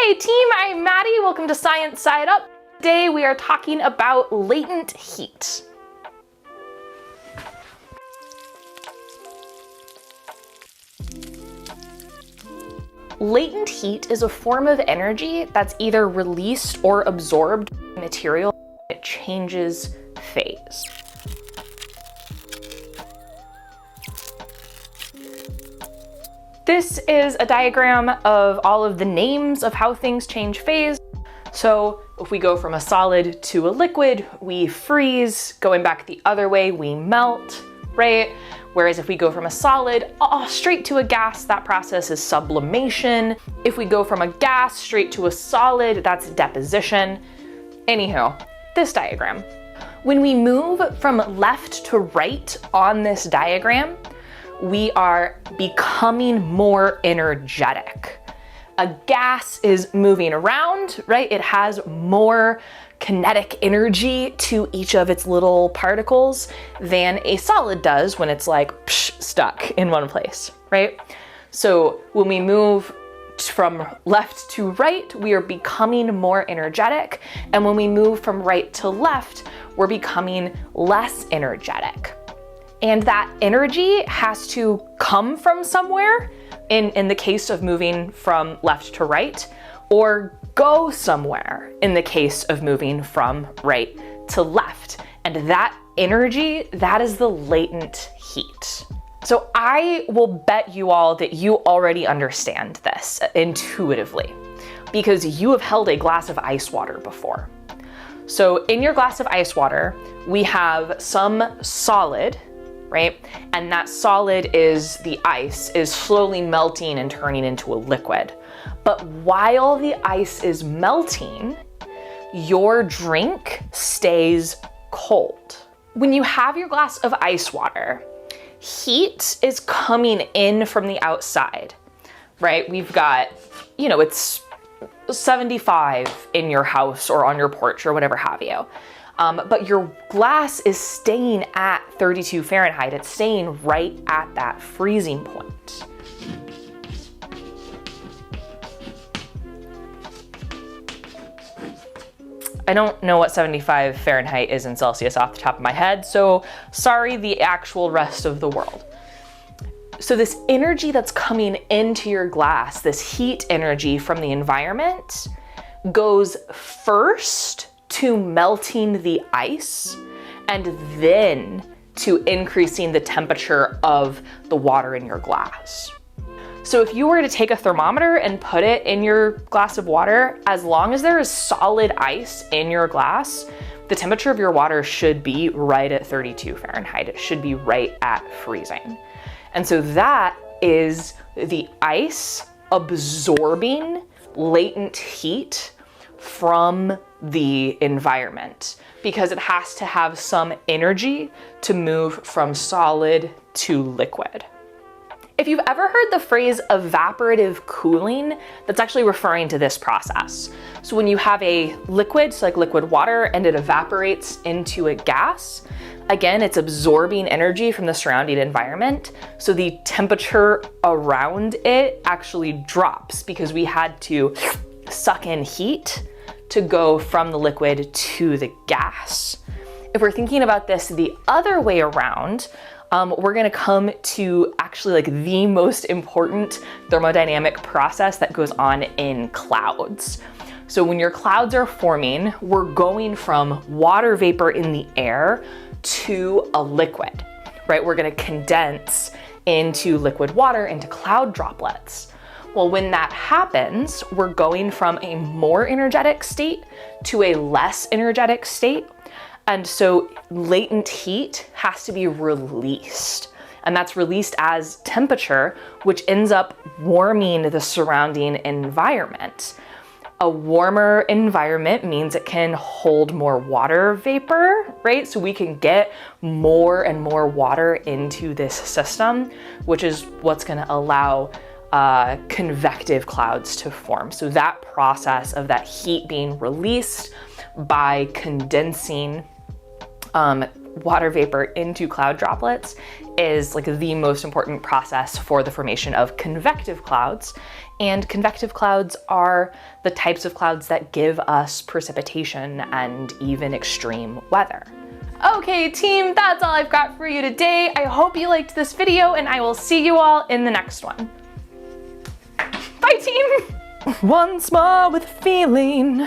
Hey team, I'm Maddie. Welcome to Science Side Up. Today we are talking about latent heat. Latent heat is a form of energy that's either released or absorbed by material. It changes phase. This is a diagram of all of the names of how things change phase. So if we go from a solid to a liquid, we freeze. Going back the other way, we melt, right? Whereas if we go from a solid straight to a gas, that process is sublimation. If we go from a gas straight to a solid, that's deposition. Anywho, this diagram. When we move from left to right on this diagram, we are becoming more energetic. A gas is moving around, right? It has more kinetic energy to each of its little particles than a solid does when it's like stuck in one place, right? So when we move from left to right, we are becoming more energetic. And when we move from right to left, we're becoming less energetic. And that energy has to come from somewhere, in the case of moving from left to right, or go somewhere in the case of moving from right to left. And that energy, that is the latent heat. So I will bet you all that you already understand this intuitively, because you have held a glass of ice water before. So in your glass of ice water, we have some solid, right? And that solid is the ice, is slowly melting and turning into a liquid. But while the ice is melting, your drink stays cold. When you have your glass of ice water, heat is coming in from the outside, right? We've got, it's 75 in your house or on your porch or whatever have you. But your glass is staying at 32 Fahrenheit. It's staying right at that freezing point. I don't know what 75 Fahrenheit is in Celsius off the top of my head, so sorry the actual rest of the world. So this energy that's coming into your glass, this heat energy from the environment, goes first to melting the ice, and then to increasing the temperature of the water in your glass. So if you were to take a thermometer and put it in your glass of water, as long as there is solid ice in your glass, the temperature of your water should be right at 32 Fahrenheit. It should be right at freezing. And so that is the ice absorbing latent heat from the environment, because it has to have some energy to move from solid to liquid. If you've ever heard the phrase evaporative cooling, that's actually referring to this process. So when you have a liquid, so like liquid water, and it evaporates into a gas, again, it's absorbing energy from the surrounding environment. So the temperature around it actually drops because we had to suck in heat to go from the liquid to the gas. If we're thinking about this the other way around, we're gonna come to actually like the most important thermodynamic process that goes on in clouds. So when your clouds are forming, we're going from water vapor in the air to a liquid, right? We're gonna condense into liquid water, into cloud droplets. Well, when that happens, we're going from a more energetic state to a less energetic state. And so latent heat has to be released. And that's released as temperature, which ends up warming the surrounding environment. A warmer environment means it can hold more water vapor, right? So we can get more and more water into this system, which is what's gonna allow convective clouds to form. So that process of that heat being released by condensing water vapor into cloud droplets is like the most important process for the formation of convective clouds. And convective clouds are the types of clouds that give us precipitation and even extreme weather. Okay, team, that's all I've got for you today. I hope you liked this video, and I will see you all in the next one. Bye, team! Once more with feeling.